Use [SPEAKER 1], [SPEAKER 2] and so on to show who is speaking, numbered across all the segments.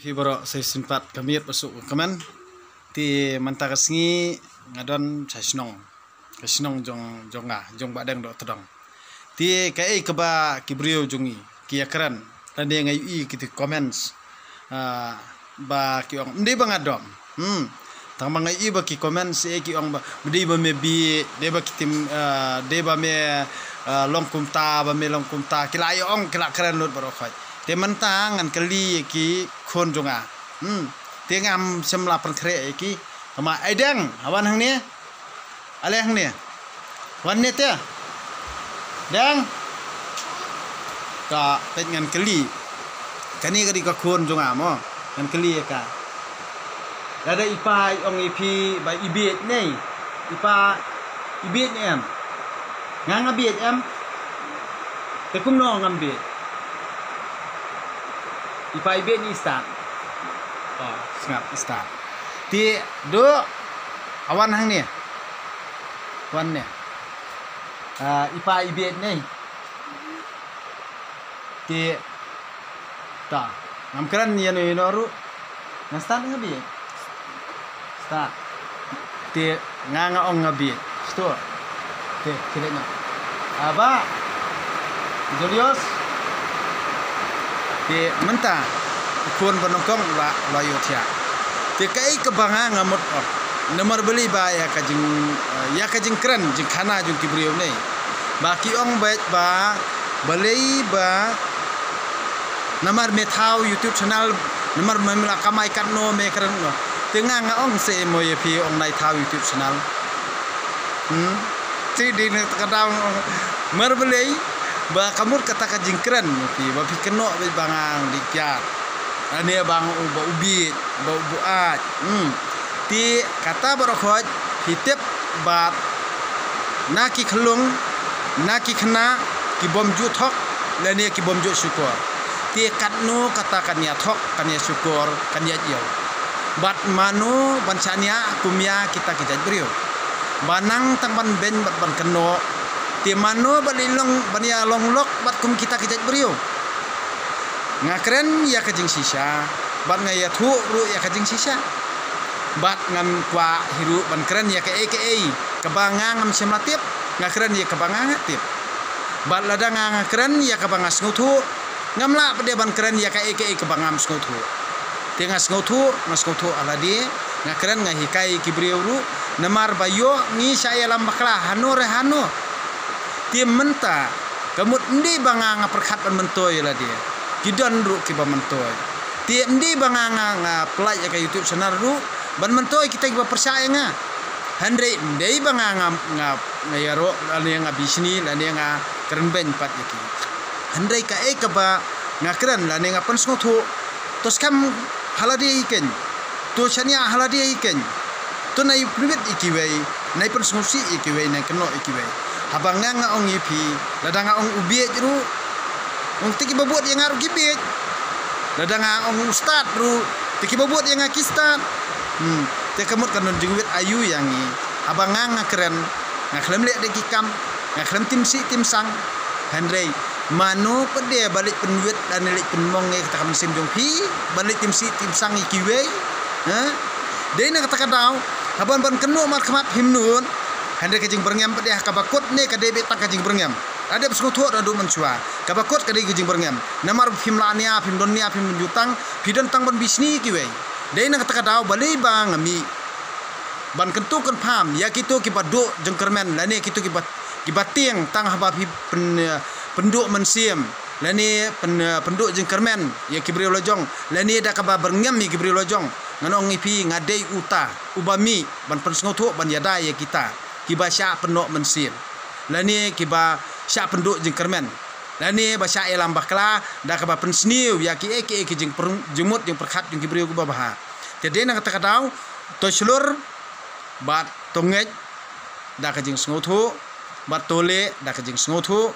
[SPEAKER 1] Fibro saya sempat kami masuk ke keman ti mantagasngi ngadon kasnong jong badang dok tedong ti kai keba kibrio jongi ki akran tande ngai i kiti comments ba ki ong ndi bangadom tang mangai i ba ki comments e ki ong ba ndi ba me bi de ba kitim de ba me longkum ta kila i ong kila kran lut baro khoi te mentang an kali ki khon jonga te ngam semla perkre ki ma aidang awan hang ni ale hang ni wan ni te dang ka pe ngan kali kani ka di ka khon jonga mo ngan kali ka ada ipai ong ipi ba ibet nei ipa ibet em ngang abet em te kum no ngam bet ipa ibet ni start sengap start ti do awan hang ni wan ni ipa ibet ni ti ta ngam kran ni no ru na start ngabi start ti nganga ong ngabi sto ti kire na aba Julius ti menta kun banokong la yotia ti kai kebanga ngamut nomor beli ba ya kajing keren jing khana jung kibriu nei ba ki ong bet ba beli ba nomor methau YouTube channel nomor memla kamai kan no me keren no tengah nga ong se mo ye pi ong nai thau YouTube channel ti di ne kadang mer beli ba kamut kata kajing keren pi ba pi keno be bangang dikyat ane bang ba ubit ba buat ti kata barokhot hitep bat naki khlung naki khna ki bomju thok lane ki bomju syukur ti katno kata kanya thok kanya syukur kanya jauh bat manu bansanya kumya kita brio banang tangban ben bat ban keno ti mano balilong bania longlok bat kum kita brio ngakren ya kajing sisa bat ngaya thu ru ya kajing sisa bat ngam kwa hiru ban kren ya ke kebanga ngam semlatip ngakren ya kebanga ngatip bat ladang ngakren ya kebanga sngutu ngamla pede ban kren ya ke kebanga sngutu tengas sngutu aladi ngakren ngahikai kibriu ru namar bayo ngi saya lambakla hanu ti menta kamut ndi banga ngaperkhat ban mentoy la dia kidon ru ki ba mentoy ti ndi banga play ka YouTube channel ru ban mentoy kita ba percaya nga handre ndai banga ngayaro ane nga bisni ane nga keren ben pat iki handre ka ka ba ngakren la ne nga pensngo thu tos kam haladi iken to chania haladi iken to nai private ikiwei nai pensngo si ikiwei nai keno ikiwei abang nga ong ipi ladang ong ubiet ru ong tiki babuat yang ngaru gibet ladang ong ustad ru tiki babuat yang ngakistat te kamut kanon jingwit ayu yang ni abang nga keren ngaklem lek de kikam ngaklem tim sang handrei mano pede balik penwit dan lek penmong nge kata kam sim jong pi balik tim sang ikiwe de na kata kadau haban ban kenu mat khamat himnun handre kajing berngam pede kabakut ne kadebe tak kajing berngam ada peskutu adu mensua kabakut kadai kajing berngam namar himlania himdonia himjutang pidon tang ban bisni kiwe de na kata kadau balai bang ami ban kentu kan pham ya kitu kibadu jengkermen lane kitu kibatieng tang haba penduk mensiam lane penduk jengkermen ya kibriu lojong lane da kaba berngam mi kibriu lojong nganong ngipi ngadei uta ubami ban pensngotu ban yada ya kita kiba sya penduk mensiam lane kiba sya penduk jengkermen lane ba sya elam bakla da kaba pensniu ya ki jeng jemut jeng perkhat jeng kibriu ku baha jadi na kata kadau to slur bat tongej da kajing sngotu bat tole da kajing sngotu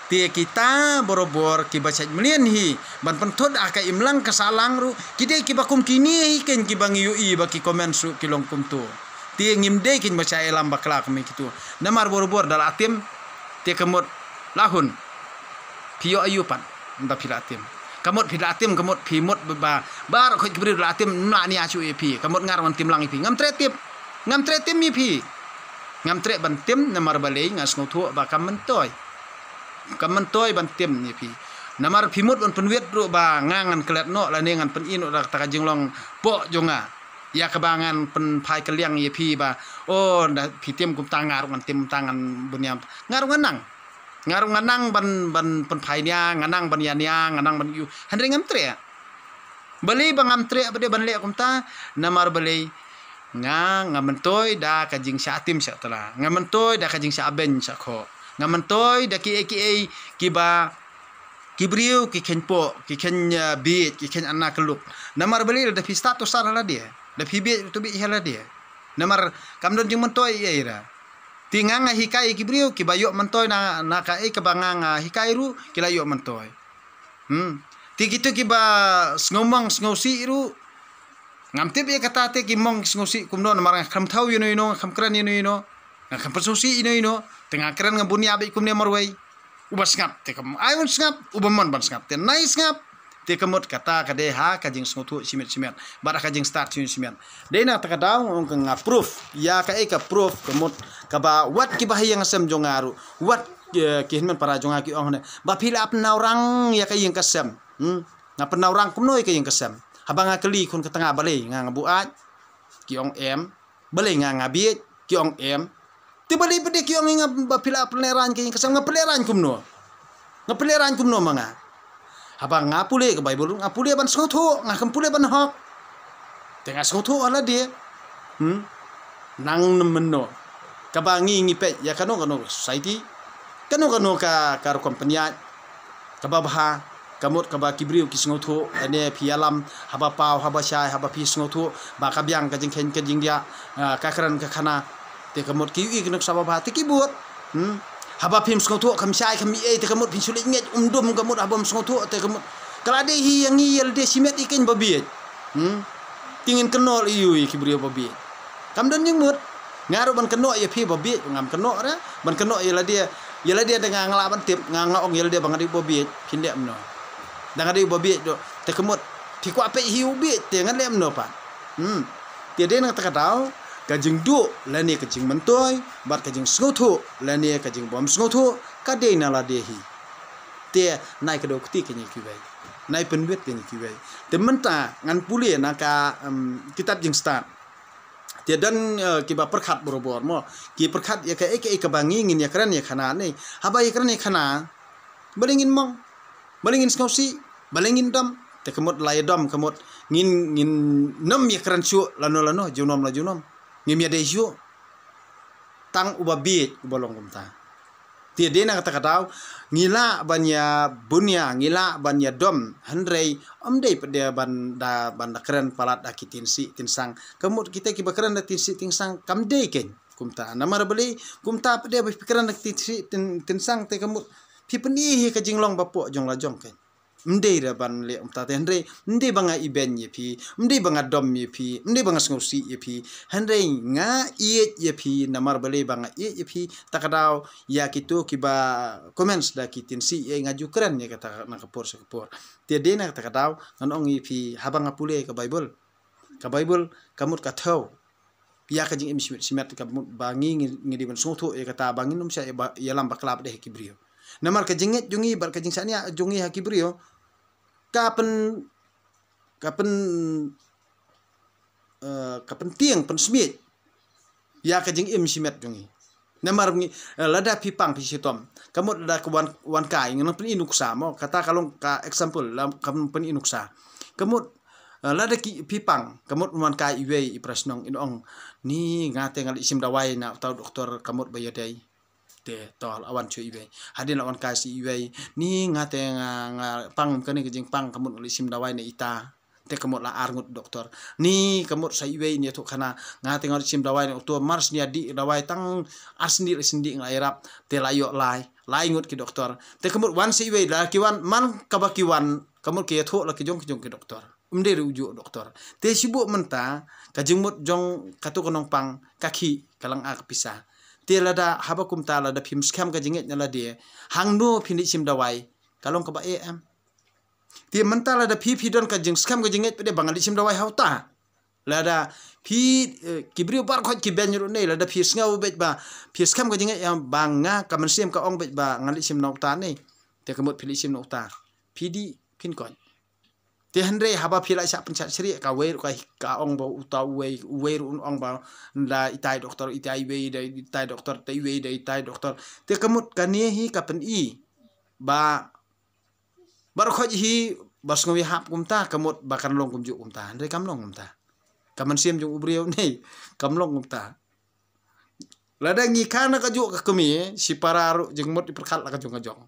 [SPEAKER 1] ti kita borobor ki baca melian hi ban pentot aka imlang kasalang ru kide ki bakum kini ken ki bang yui baki komen su kilong kumtu ti ngimde kin baca elam bakla kami kitu namar borobor dal atim ti kemut lahun pio ayupan nda pila atim kamut pi la tim kamut pi mut ba bar khoi kibri la tim na ni achu pi kamut ngar wan tim lang pi ngam tre tim mi pi ngam tre ban tim namar balei ngas ngotu ba kamentoi ban tim ni pi namar pi mut ban penwet ru ba ngangan kelet no la ne ngan pen inu dak ta jing long po jonga ya kebangan pen pai keliang ye pi ba oh da pi tim kum tangar ngan tim tangan bunyam ngarung nganang ban pen pai nya nganang ban ya nganang ban yu handre ngam tre beli bang ngam tre bade ban le kum ta namar beli ngamentoi da kajing sa tim sa tala ngamentoi da kajing sa aben sa kho ngamentoi da ki ba kibriu ki kenpo ki ken bit ki ken anak keluk namar beli da fi status sala dia da fi bit tu bi hala dia namar kamdon jing mentoi ya ira tingang hikai kibriu ki bayo mentoi na kai kabanga hikai ru ki layo mentoi ti gitu ki ba ngomong ngosi ru ngam tip ya kata te ki mong ngosi kumno namar kham thau yino kham kran yino kham persusi yino tengah kran ngabuni abi kumne marwai ubas ngap te kam ayun ngap ubamon ban ngap te nice ngap te kamut kata kade ha kajing smotu simet bara kajing start simet dena takadaw ong nga proof ya ka proof kamut kaba wat ki bahayang asam jongaru wat ki hinman para jonga ki ong ba pila ap naurang ya kayeng kasam nga penaurang kumno kayeng kasam habang kali kun ke tengah balai nga buat ki ong em balai nga biet ki ong em ti balai pede ki ong nga bapila peleran ki kasam nga peleran kumno manga habang nga pule ke bible nga pule ban sotho nga kam pule ban hok tengah sotho ala dia nang menno kabangi ngipet ya kano society kano ka kompanya kababha kamut kaba kibriu kisngotu ane pialam haba pau haba syai haba pi sngotu ba kabyang kajing ken kajing dia kakran ka khana te kamut ki i kinok sababa te kibut haba pim sngotu kam syai kam e te kamut pin sulit nget umdum kamut habam sngotu te kamut kalade hi yang yel de simet ikin babiet tingin kenol iu kibriu babiet kamdan yang mut ngaru ban keno ya pi babiet ngam keno ra ban keno yela dia dengan ngalaban tip ngangong yel dia bangadi babiet pindek mno dengan dia babiet do te kemut pi ku ape hiu biet te ngan lem no pa dia nang takatau kajing du la ni kajing mentoi bat kajing sngotu la ni kajing bom sngotu kade na la dehi te nai kado kti kenyi kibai nai penwet kenyi kibai te menta ngan puli na ka kitab jing start dia dan kiba perkhat borobor mo ki perkhat ya ka ka bangingin ya kran ya khana ni haba ya kran ya khana balingin mong balingin skausi balingin dam te kemut lay dam kemut ngin nam ya kran su lano junom ngim ya de su tang ubabit ubalong kumta dia dena kata katau ngila banya bunya ngila banya dom handrei omdei pada banda keren palat akitin si tinsang kemut kita ki bakaran da tinsi tinsang kamdei ken kumta namar beli kumta pada pikiran da tinsi tinsang te kemut pipeni ka jinglong bapo jong la jong ken mdei da ban le umta te handrei mdei banga iben ye pi mdei banga dom ye pi mdei banga ngosi ye pi handrei nga iet ye pi namar beli banga iet ye pi takadau ya kitu kiba comments da kitin si ye ngaju keren ye kata na kapor dia dena takadau nganong ye pi habang apule ka bible kamut ka thau ya ka jing simet ka bangi ngidi ban soto ye kata bangin um sa ya lam baklab de kibrio namar ka jinget jungi bar ka jing sania jungi hakibrio kapen tiang pen smit ya ka jing simet jungi namar ngi lada pipang pisitom kamu lada kawan wan kai ngin pen inuksa mo kata kalong ka example kamu pen inuksa kamu lada pipang kamu wan kai iwe iprasnong inong ni ngate ngal isim dawai na tau doktor kamu bayadai te tol awan chu iwe hadin awan kasi iwe ni ngate pang kani kejing pang kamu isim dawai na ita te kamu la arngut doktor ni kamu sa iwe ni tu kana ngate ngal isim dawai na tu mars ni di dawai tang arsni sendi ngairap te layo lai ngut ki doktor te kamu wan si iwe la kiwan man kabakiwan kamu ki thu la ki jong ki doktor umde ruju doktor te sibuk menta kajingmut jong katu konong pang kaki kalang ak pisah tiada ada habakum taala da pim scam ka jinget nyala dia hangno pindi sim dawai kalong ka ba em Ti mental ada pi don ka jing skam ka jinget pede bangal isim dawai hauta. Lada pi kibrio bar khot ki ben ru nei lada pi ngau bet ba pi skam ka jinget yang banga ka mensim ka ong bet ba ngal isim nauta nei. Te kemut pili isim nauta. Pi di pin kon. Ti handre haba pi la sa pencak seri ka we ka ong ba uta we ru ong ba la itai doktor itai we da itai doktor tai we da itai doktor. Te kemut ka ni hi ka pen i ba bar khoj hi bas ngawi hap kumta kamut bakan long kumju kumta andre kam long kumta kaman siem jung ubriu nei kam long kumta lada ngi kana ka ju ka kemi si pararu jeng mut diperkhat la ka jung ajong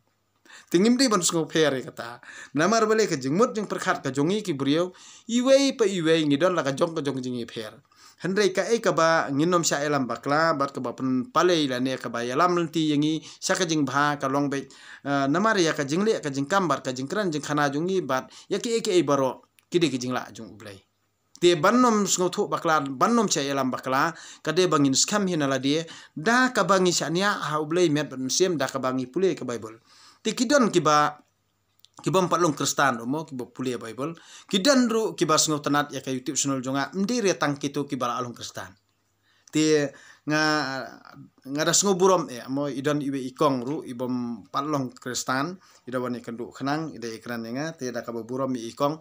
[SPEAKER 1] tingim di ban sngo pere kata namar bale ka jeng mut jeng perkhat ka jongi ki briu iwei pa iwei ngidon la ka jong jingi per handai ka ka ba nginom sya elam bakla bat ka ba pen palei la ne ka ba yalam lenti yangi saka jing bha ka long be namar ya ka jing le ka jing kambar ka jing kran jing khana jungi bat ya ki baro kide ki jing la jung ublai te bannom sngo thu bakla bannom sya elam bakla ka de bangin skam hinala de da ka bangi syania ha ublai met ban sem da ka bangi pule ka bible te kidon ki ba kibam palong Kristan omo kiba pule Bible kidan ru kiba sngo tanat ya ka YouTube channel jonga mdire tang kitu kiba along Kristan te nga da sngo burom mo idan ibe ikong ru ibom palong Kristan ida wani kandu khanang ida ikran nga te da ka burom ikong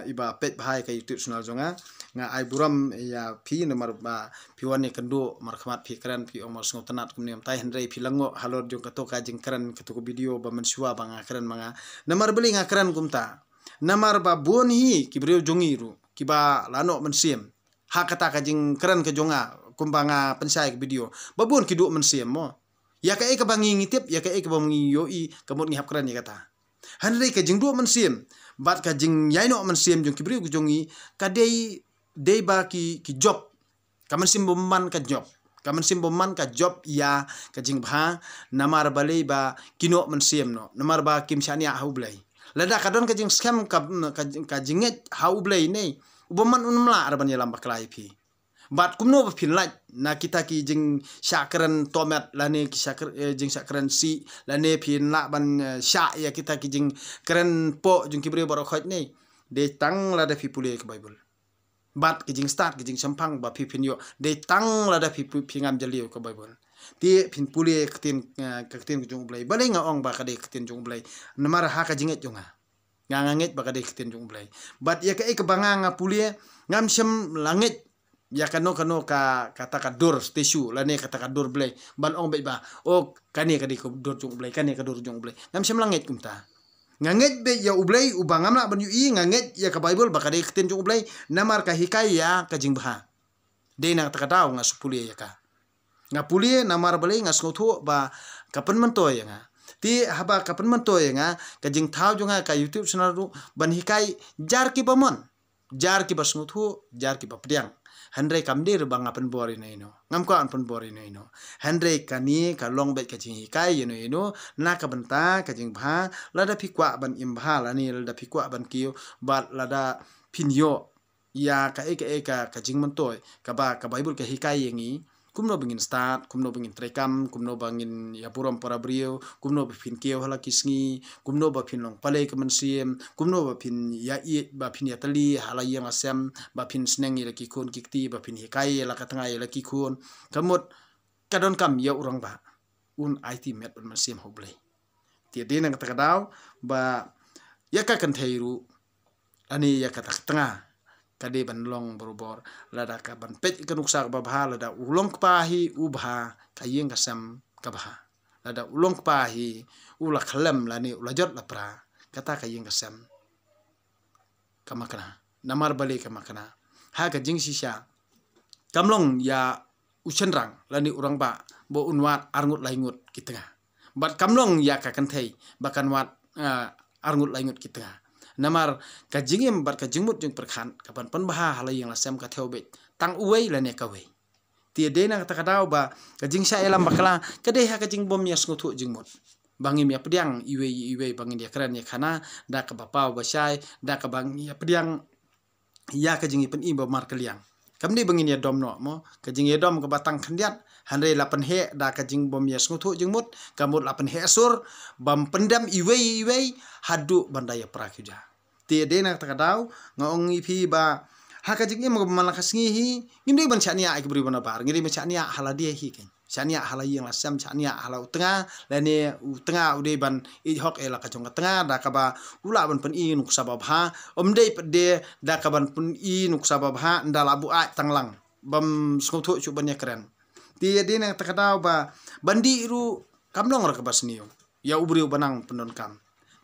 [SPEAKER 1] iba pet bahai ka YouTube channel jonga nga ai buram ya pi nomor ba pi wani kandu mar khmat pi kran pi omor sngo tanat kumniam tai handrei pi lango halor jong ka to ka jing kran ka to video ba mensua banga kran manga namar beli nga kran kumta namar ba bon hi kibriu jongiru kiba lano mensim ha kata ka jing kran ka jonga kumbanga pensai ke video babon ki du mensim mo ya ka ka bangi ngitip ya ka bangi yoi kamut ngihap kran ya kata handrei ka jing du mensim bat ka jing yaino mensim jong kibriu ku jongi ka dei ba ki job kaman sim bomman ka job kaman sim bomman ka job ya ka jing bha namar balei ba kino mensim no namar ba kim syania hau blai lada kadon ka jing scam ka jinget hau blai nei bomman unmla arban yalam baklai pi bat kumno ba pin laj na kita ki jing syakran tomat lane ki syakr jing syakran si lane pin la ban sya ya kita ki jing keren po jing kibre baro khot nei de tang lada pi pule ke bible bat kijing start kijing sampang ba pipin yo de tang lada pingam jalio ke bible ti pin puli ketin kejung blai balai nga ong ba ka de ketin jung blai namar ha ka jinget jonga nganget ba ka de ketin jung blai bat ya ka banga nga puli ngam sem langit ya kano ka kata ka dur stesu lane kata ka dur blai ban ong ba o kani ka de dur jung blai kani ka dur jung blai ngam sem langit kumta nganget be ya ublai ubangam la ban yu nganget ya ka bible bakade ketin jung ublai namar ka hikai ya ka jing bha de na ta kataw nga supuli ya ka nga puli namar balai nga snotho ba kapan manto ya nga ti haba kapan manto ya nga ka jing thaw jonga ka YouTube channel ru ban hikai jar ki bamon jar ki basnotho jar ki bapdiang handrei kamdir bang apan bori no ino ngam ko apan bori no ino handrei kani ka long bet ka jing hikai no ino na ka banta ka jing bha lada pikwa ban imbha lani lada pikwa ban kiyo bat lada pinyo ya ka ka jing mantoy ka ba ka bible ka hikai yangi kumno bingin start kumno bingin trekam kumno bangin ya puram para brio kumno bapin kiyo hala kisngi kumno bapin long palai ka mansiem kumno bapin ya i bapin ya tali hala yang asam bapin sneng ila kikun kikti bapin hikai la katanga ila kikun kamut kadon kam ya urang ba un IT met ban mansiem hoblai ti de nang takadaw ba ya ka kan theiru ani ya kata tengah kade ban long borobor lada ka ban pet ka nuksa ka babha lada ulong pahi ubha kayeng kasam ka baha lada ulong pahi ula khalam lani ulajot lapra kata kayeng kasam kamakana namar bali kamakana ha ka jing sisya kamlong ya usenrang lani urang ba bo unwat arngut laingut kitengah bat kamlong ya ka kanthei bakan wat arngut laingut kitengah namar ka jingim bat ka jingmut jing perkhan kapan pan baha halai yang lasem ka theobet tang uwei la ne ka wei ti de na kata kadaw ba ka jing sya elam bakala ka de ha ka jing bom ya sngutu jingmut bangim ya pediang iwei bangin ya kran ya khana da ka bapau basai da ka bang ya pediang ya ka jing ipen i ba mar kaliang kamni bangin ya dom no mo ka jing ya dom ka batang khandiat handai lapan he da ka jing bom ya sngutu jingmut kamut lapan he sur bam pendam iwei hadu bandaya prakyuja ti de nak takadau ngong ipi ba haka jing im malakas ngihi ngindi ban chania ai kibri bana bar ngindi ban chania hala dia hi ken chania hala yang lasam chania hala tengah lani tengah ude ban I hok ela ka jong tengah da ka ba ula ban pen I nuk sabab ha omde de da ka ban pen I nuk sabab ha ndala bu ai tanglang bam skotho chu ban keren ti de nak takadau ba bandi ru kamnong ra ka basniu ya ubriu banang penon kam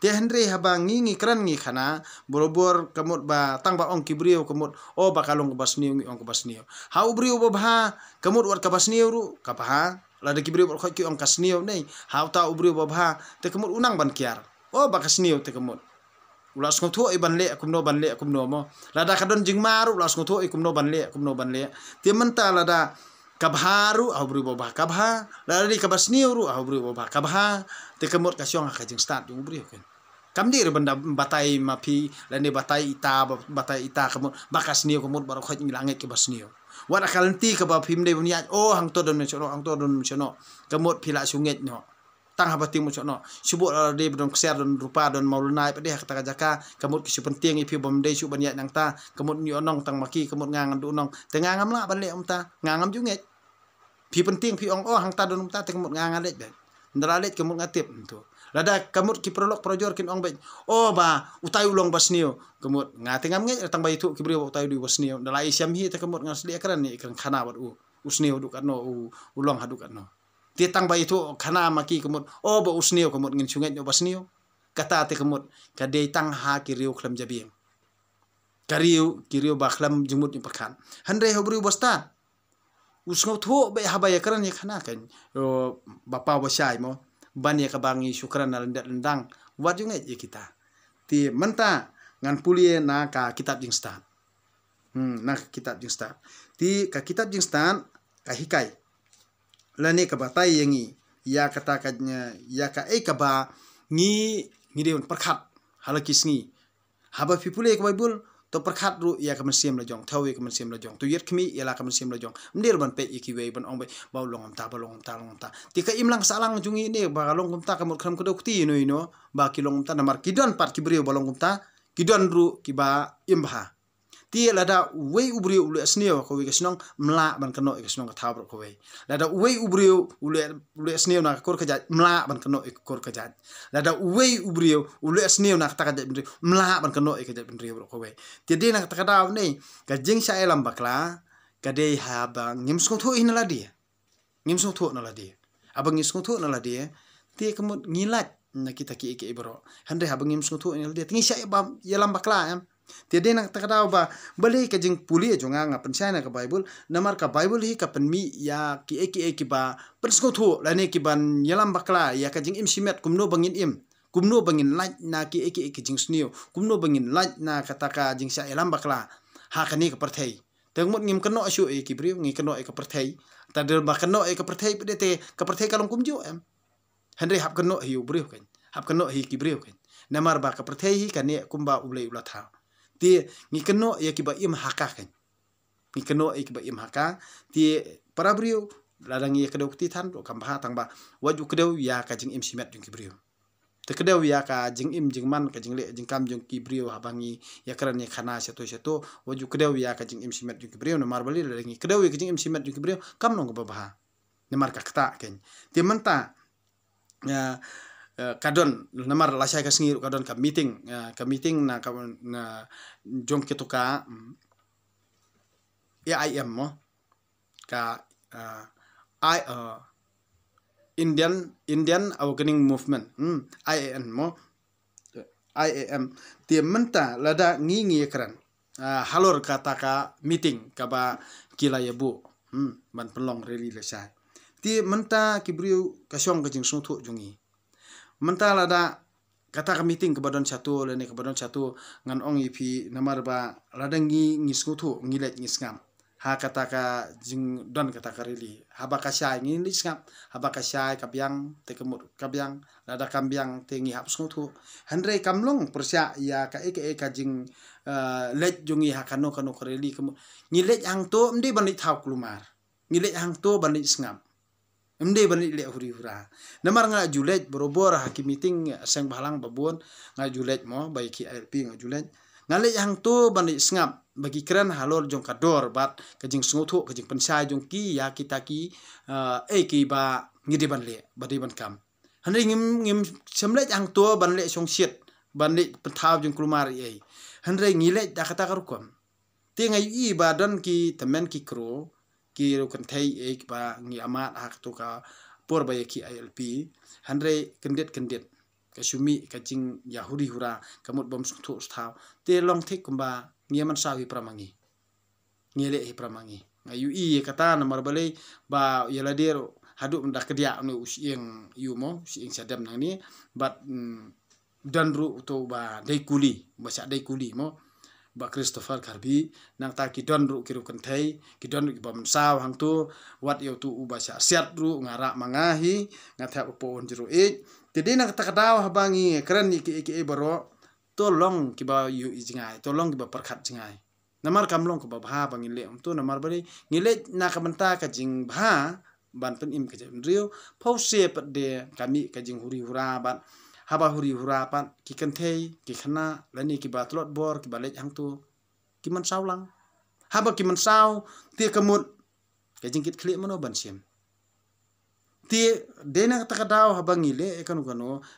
[SPEAKER 1] te Henry haba ngi keren ngi khana borobor kamut ba tang ba ong kibriu kamut o ba kalong basniu ngi ong basniu ha ubriu ba bha kamut wat ka basniu ru ka ha la de kibriu khoi ki ong kasniu nei ha ta ubriu ba bha te kamut unang ban kiar o ba kasniu te kamut ulas ngotho I ban le kumno mo la da kadon jing maru ulas ngotho I kumno ban le te menta la da kabharu aubri ba kabha la di kabasniu ru aubri ba kabha te kamut kasyong ka jing start yung ubriu kan kamdir benda batai mapi lani batai ita kamut bakas niu kamut baru khoj ngilangit ke basniu wala kalanti ka ba phim de bunya oh hang to don chono kamut phila sunget no tang habati mo chono subu de don kser don rupa don maulunai pade kata jaka kamut kisu penting ipi bom de su banya nang ta kamut ni onong tang maki kamut ngangan du onong tengangam la ban le ta ngangam junget pi penting pi ong oh hang ta don ta kamut ngangan let ben ndalalet kamut ngatip tu lada kamut ki prolog projor kin ong be oh ba utai ulong basniu kamut ngati ngam nge tang bai tu kibri utai du basniu dalai siam hi ta kamut ngasli akran ni ikran khana bat usniu du kan no ulong hadu kan no ti tang bai tu khana maki kamut oh ba usniu kamut ngin sungai no basniu kata te kamut ka de tang ha ki riu khlam jabim kiriu ba khlam jumut ni perkhan handre hobri bosta usngau thu be habaya karan ni khana kan bapa wasai mo bani ka bangi syukran na lendang wajunge je kita ti menta ngan pulie na ka kitab jing stan na kitab jing stan ti ka kitab jing stan ka hikai lani ka batai yangi ya kata kanya ya ka ka ba ngi deun perkhat halakis ngi haba pipule ka bible to perkhat ru ya ka mensiam la jong thawi ka mensiam la jong tu yet khmi ya la ka mensiam la jong mdir ban pe iki we ban ong be baulong ta ti ka imlang salang jungi ne ba long ta ka mut kham ko dokti no ino ba kilong ta namar kidon pat kibriu balong ta kidon ru ki ba imba ti lada we ubriu ule asnio ko we kesnong mla ban kano kesnong ka thabro ko we lada we ubriu ule asnio na kor ka jat mla ban kano kor ka jat lada we ubriu ule asnio na ta ka jat mla ban kano ka jat bindri ko we ti de na ta ka daw nei ka jing sa elam bakla ka de ha ba ngim sko tho in la dia ngim so tho na la dia abang ngim so tho na la dia ti kamut ngilat na kita ki bro hande ha bang ngim so tho in la dia tingi sa ba yelam bakla tiade nak takadaw ba bali ka jing puli jonga nga pensana ka bible namar ka bible hi ka penmi ya ki ba pensko thu lane ki ban yalam bakla ya ka jing im simet kumno bangin laj na ki jing snio kumno bangin laj na kataka jing sa yalam bakla ha kani ka perthei tengmut ngim keno asu ki bri ngi keno ka perthei tadel ba keno ka perthei pede ka perthei kalong kumju henry hap keno hi ubri kan hap keno hi ki bri kan namar ba ka perthei hi kani kumba ulai ulatha ti ngi keno ya ki ba im haka kan ngi keno ki ba im haka ti para brio ladang ya kedau ti than kam ba tang ba waju kedau ya ka jing im simet jing ki brio te kedau ya ka jing im jing man ka jing le jing kam jing ki brio habangi ya karan ya khana seto waju kedau ya ka jing im simet jing ki brio no mar bali ladang kedau ya ka jing im simet jing ki brio kam no ba ba ne mar ka kta kan ti menta ya kadon namar lasai ka singir kadon ka meeting na jong kituka IM mo ka Indian Awakening Movement IAN mo IAM ti menta lada ngi kran halor kata ka meeting ka ba kila yabu ban pelong reli lasai ti menta kibriu kasyong ka jing sungthu jungi menta lada kata ka meeting kebadon satu lene kebadon satu ngan ong ipi namar ba lada ngi ngiskutu ngilet ngisngam ha kata ka jing don kata ka rili haba ka syai ngi ngisngam haba ka syai kabyang te kemut kabyang lada kambyang te ngi hap skutu handre kamlong persya ya ka ka jing let jungi ha kano ka rili kemut ngilet hang to mdi banit thau klumar ngilet hang to banit sngam Mde ban le huri hura namar nga julet borobor hakim meeting sang balang babon nga julet mo bai ki LP nga julet ngale hang to ban sngap bagi kran halor jong kador bat kajing sngoto kajing pensai jong ki ya kita ki ki ba ngide ban le badi ban kam hanri ngim semlet hang to ban le song shit ban le pentaw jong klumar ei hanri ngile da kata karukom te ngai i ba dan ki temen ki kro ki ro kan thai ek ba ngi amat hak to ka por ba ki ILP hanre kendet ka sumi ka jing yahudi hura kamut bom suthu sthaw te long thik kumba ngi man sawi pramangi ngele hi pramangi ngayu i kata nomor bale ba yala dero hadu ndak kedia no usieng yumo usieng sadam nang ni bat danru to ba dai kuli bahasa dai kuli mo ba Christopher Karbi nang ta ki don ru kiru kentai ki don ru bam saw hang tu wat yo tu ubasa siat ru ngara mangahi ngata upon jeru jadi nang ta kadaw habangi keren ki baro tolong ki ba yu ijingai tolong ki ba perkhat jingai namar kamlong ko ba bha bangile tu namar bari ngile na kamenta ka jing bha ban pen im ka jam rio pause de kami ka jing huri hura ban haba huri hurapan ki kentai ki khana lani ki batlot bor ki balej hang tu ki man saulang haba ki man saw ti kamut ka jingkit kli mono ban sim ti dena ta kadaw haba ngile kanu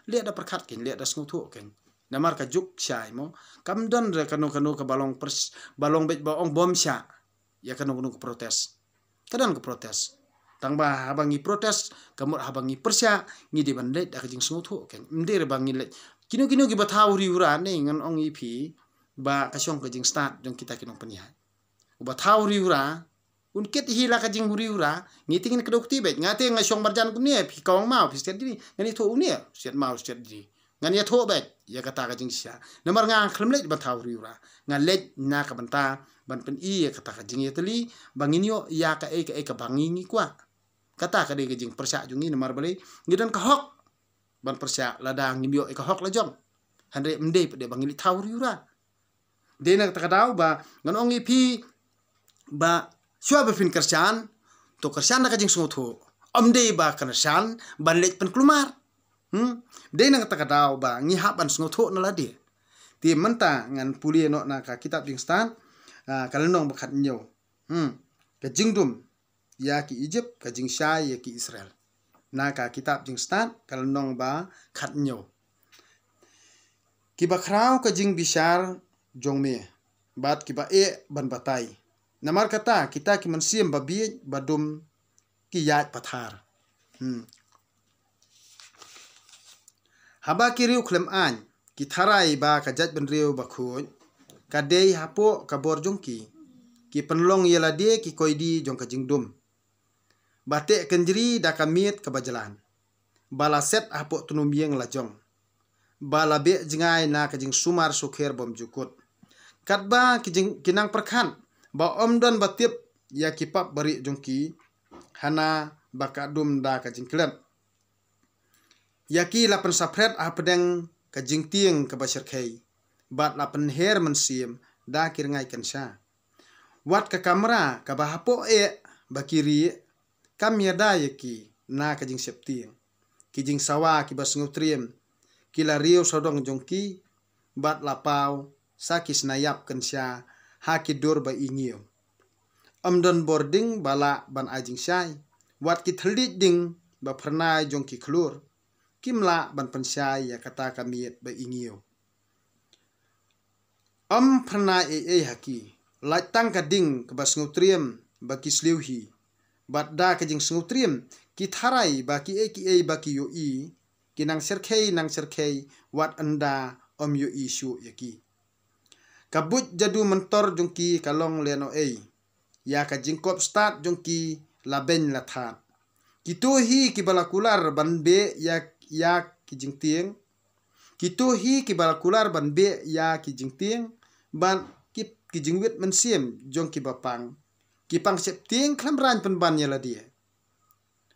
[SPEAKER 1] le da perkhat kin le da sngutu ken namar ka juk syai mo kam don re kanu ka balong bet ba ong bom sya ya kanu ka protes kadan ka protes tang ba habangi protes kamut habangi persya ngidi ban le da jing sngutu ken mder bangi le kino ki bathaw ri ura ne ngan ong ipi ba kasyong ka jing start jong kita kinong paniha bathaw ri ura unkit hila ka jing huri ura ngitingin kedokti bet ngate ngasyong barjan kumne pi kawang mau pi sted ni ngani tho unia sted mau sted di ngani tho bet ya kata ka jing sya namar nga khlemle bathaw ri ura ngalet na ka banta ban pen i ya kata ka jing yeteli banginyo ya ka ka bangingi kwa kata ka de jing persya jungi namar bale ngidan ka hok ban persya ladang ngimyo ka hok la jong hande mde de bangili thaw ri ura de na ka daw ba ngan ong ipi ba Syua befin kersan, to kersan na kajing sungut omde ba kersan ban let pen klumar. De nang takadaw ba ngihap ban sungut na ladi. Ti menta ngan puli no na ka kitab jing stan kalenong bakat nyo. Kajing dum ya ki Egypt kajing syai ya ki Israel. Na ka kitab jing stan kalenong ba khat nyo. Ki bakraw kajing bishar jongme. Bat ki ba ban batai. Namar kata kita ki mansiam babi badum ki yat pathar. Haba ki riu klem an ki tharai ba kajat ben riu bakhuj kadei hapo kabor jongki ki penlong yela de ki koidi jong kajing dum. Bate kenjri da kamit ka bajalan. Bala set hapo tunumbieng lajong. Bala be jingai na kajing sumar sukher bom jukut. Katba kinang perkhan ba omdan batip ya kipap bari jongki hana bakadum da kajing klem yaki lapan sapret apedeng kajing tieng ke basirkai bat lapan her mensim da kirngai kensa wat ke kamera ka bahapo bakiri kamya da yaki na kajing septieng kijing sawa ki basngutriem kila riu sodong jongki bat lapau sakis nayap kensa hakidur ba ingio amdon boarding bala ban ajing syai wat ki thlit ding ba pernai jong ki klur kimla ban pensyai ya kata kamiet ba ingio pernai haki latang kading ke bas ngutriem ba ki sliuhi bat da kajing ngutriem ki tharai ba ki ba ki yo i kinang serkei wat anda yo isu yaki kabut jadu mentor jongki kalong leno ya ka jingkop start jongki laben lathat kitu hi ki balakular banbe ya ki jingtieng kitu hi ki balakular banbe ya ki jingtieng ban ki jingwit mensiem jongki bapang ki pang septieng klamran penban ya ladia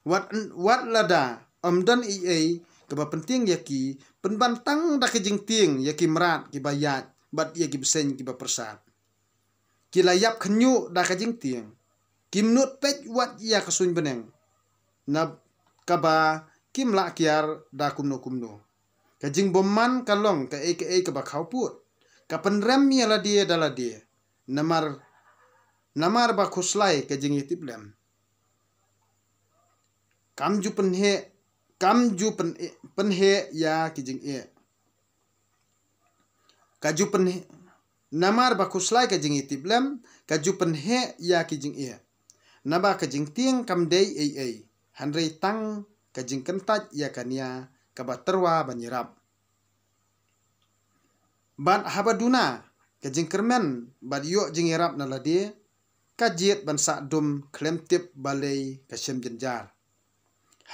[SPEAKER 1] wat lada omdan ke penting yaki penban tang da ki jingtieng yaki merat ki bayat bat ia gibsen kiba persat kilayap khenyu da kajing tieng kimnut pet wat ia kasun beneng na kaba kim la kiar da kumno kajing bomman kalong ka aka kaba khauput ka penrem ya la dia dala dia namar ba khuslai kajing itiblem kam ju penhe ya kijing kaju penhe namar ba khuslai kajing itiblem kaju penhe ya kijing naba kajing tiang kam dei ai handrei tang kajing kentat ya kania kaba terwa banyirap ban habaduna kajing kermen bad yo jing irap na ladi kajiet ban sa dum klemtip balei kasem jenjar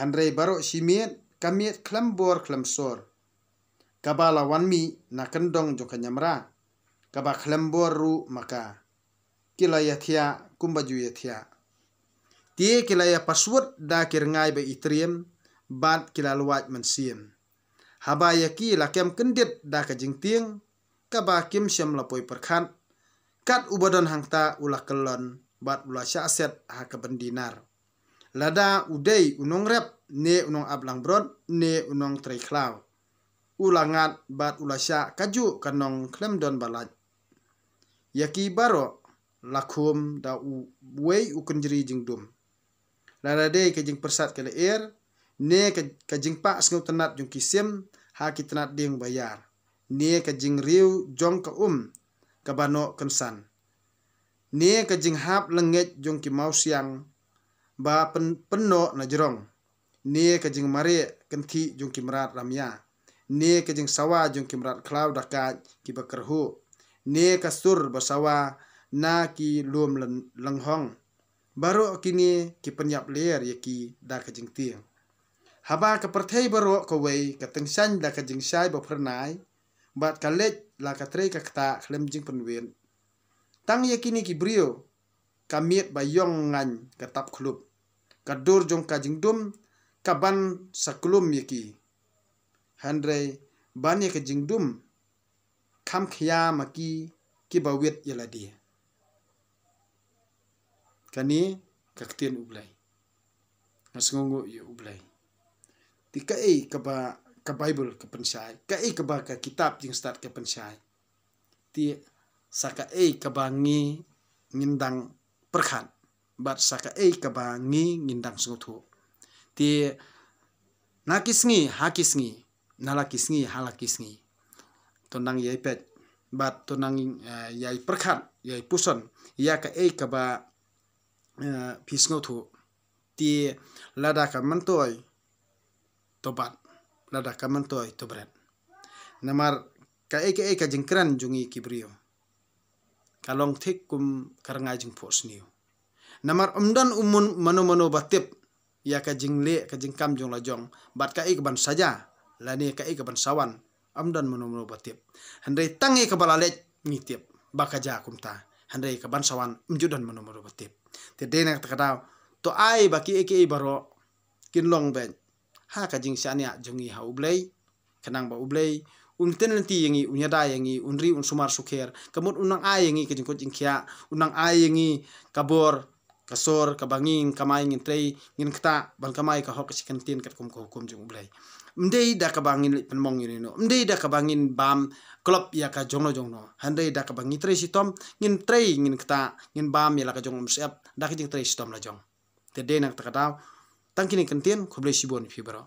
[SPEAKER 1] handrei baro simit kamiet klembor klemsor kaba lawan mi na kendong jo kanyamra kaba klembor ru maka kilaya thia kumbaju ya thia tie kilaya password da kirngai be itriem bat kilaluat mensim haba yaki lakem kendit da kajing tiang kaba kim syam lapoi perkhan kat ubadon hangta ulah kelon bat ulah syaset ha kebendinar lada udai unong rep ne unong ablang brod ne unong trei klau ulangat bat ulah sya kaju kanong klemdon balat yaki baro lakum da wei ukenjeri jingdum lada dei kajing persat kele ne kajing pa sngau tenat jung kisim ha kitnat ding bayar ne kajing riu jong ka kabano kensan ne kajing hap lenget jong ki mau siang ba penno na jerong ne kajing mare kenti jong ki merat ramya ne kajing sawa jong ki merat klau dakat ki bakerhu ne kasur basawa na ki lum lenghong baro kini ki penyap ler yaki da kajing tiang haba ka perthei baro ka wei ka tengsan da kajing sai ba pernai bat kalet la katre ka kta klem jing penwen tang yakini ki brio kamiet bayong ngan katap klub kadur jong kajing dum kaban saklum yaki handrei ban ya kajing dum kam khya maki ki bawet yaladi kani kaktien ublai ngasngongo yu ublai tikai kaba ka Bible ka pensai ka kaba ka kitab jing start ka pensai ti saka kaba ngi ngindang perkhan bat saka kaba ngi ngindang snguthu ti nakisngi hakisngi nalakisngi halakisngi tonang yai pet bat tonang yai perkhan yai puson ya ka kaba pisnguthu ti lada ka mantoi tobat lada kamantoi to bret namar ka ka jingkran jungi kibrio kalong thik kum karangai jing phos niu namar umdan umun mano batip ya ka jingle ka jingkam jong la jong bat ka ban saja lani ka ban sawan umdan mano batip handai tangi ka balalet ngitip bakaja kumta handai ka ban sawan umjudan mano batip te denak takadaw to ai baki baro kinlong ben ha kajing syania jongi ha ublei kenang ba ublei unten nanti yangi unyada yangi unri unsumar sukher kamut unang ai yangi kajing kojing khia unang ai yangi kabor kasor kabangin kamai ngin trei ngin kta ban kamai ka hok sikantin kat kum hukum jong ublei mdei da kabangin penmong ini no mdei da kabangin bam klub ya ka jongno handai da kabangi trei sitom ngin trei ngin kta ngin bam ya la ka jong siap da kajing trei sitom la jong te denak takadaw tangkini kentien khoblei sibon fi baro